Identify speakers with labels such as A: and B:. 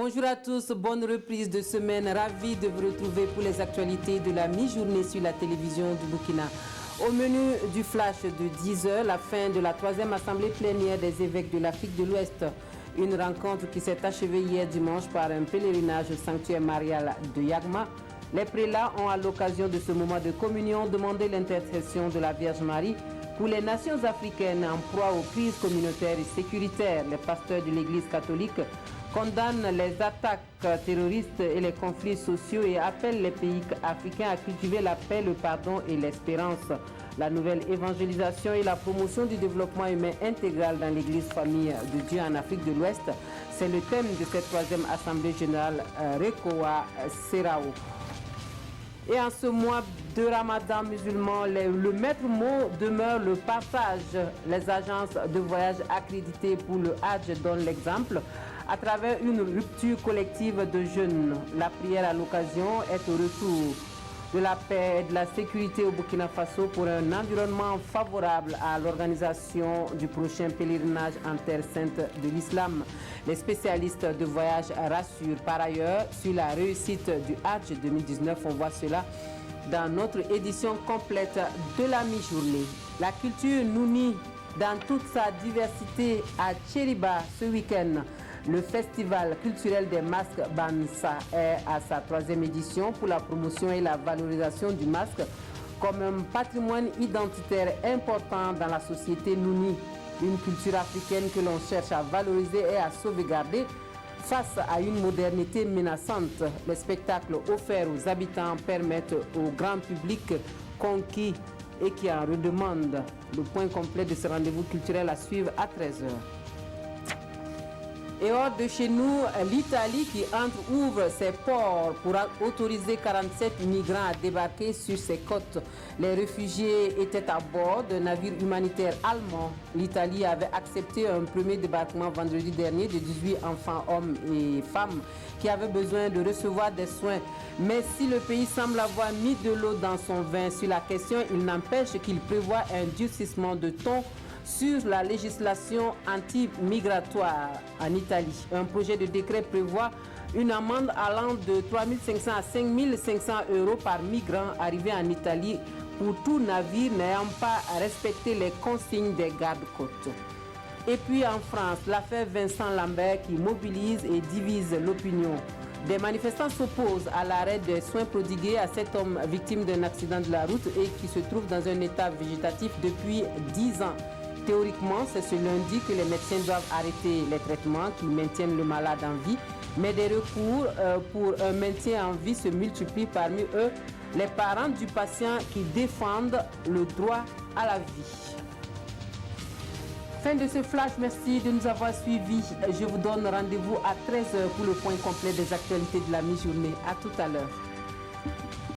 A: Bonjour à tous, bonne reprise de semaine. Ravi de vous retrouver pour les actualités de la mi-journée sur la télévision du Burkina. Au menu du flash de 10h, la fin de la 3e assemblée plénière des évêques de l'Afrique de l'Ouest. Une rencontre qui s'est achevée hier dimanche par un pèlerinage au sanctuaire marial de Yagma. Les prélats ont à l'occasion de ce moment de communion demandé l'intercession de la Vierge Marie pour les nations africaines en proie aux crises communautaires et sécuritaires. Les pasteurs de l'Église catholique condamnent les attaques terroristes et les conflits sociaux et appellent les pays africains à cultiver la paix, le pardon et l'espérance. La nouvelle évangélisation et la promotion du développement humain intégral dans l'Église famille de Dieu en Afrique de l'Ouest, c'est le thème de cette 3e Assemblée générale Rekowa Serao. Et en ce mois de Ramadan musulman, le maître mot demeure le partage. Les agences de voyage accréditées pour le Hajj donnent l'exemple à travers une rupture collective de jeûne. La prière à l'occasion est au retour de la paix et de la sécurité au Burkina Faso pour un environnement favorable à l'organisation du prochain pèlerinage en terre sainte de l'islam. Les spécialistes de voyage rassurent par ailleurs sur la réussite du Hajj 2019. On voit cela dans notre édition complète de la mi-journée. La culture nous unit dans toute sa diversité à Tchériba ce week-end. Le festival culturel des masques Bansa est à sa 3e édition pour la promotion et la valorisation du masque comme un patrimoine identitaire important dans la société Nouni. Une culture africaine que l'on cherche à valoriser et à sauvegarder face à une modernité menaçante. Les spectacles offerts aux habitants permettent au grand public conquis et qui en redemande. Le point complet de ce rendez-vous culturel à suivre à 13h. Et hors de chez nous, l'Italie qui ouvre ses ports pour autoriser 47 migrants à débarquer sur ses côtes. Les réfugiés étaient à bord d'un navire humanitaire allemand. L'Italie avait accepté un premier débarquement vendredi dernier de 18 enfants, hommes et femmes qui avaient besoin de recevoir des soins. Mais si le pays semble avoir mis de l'eau dans son vin sur la question, il n'empêche qu'il prévoit un durcissement de ton sur la législation anti-migratoire en Italie. Un projet de décret prévoit une amende allant de 3 500 à 5 500 € par migrant arrivé en Italie pour tout navire n'ayant pas respecté les consignes des gardes-côtes. Et puis en France, l'affaire Vincent Lambert qui mobilise et divise l'opinion. Des manifestants s'opposent à l'arrêt des soins prodigués à cet homme victime d'un accident de la route et qui se trouve dans un état végétatif depuis 10 ans. Théoriquement, c'est ce lundi que les médecins doivent arrêter les traitements qui maintiennent le malade en vie, mais des recours pour un maintien en vie se multiplient, parmi eux les parents du patient qui défendent le droit à la vie. Fin de ce flash, merci de nous avoir suivis. Je vous donne rendez-vous à 13h pour le point complet des actualités de la mi-journée. À tout à l'heure.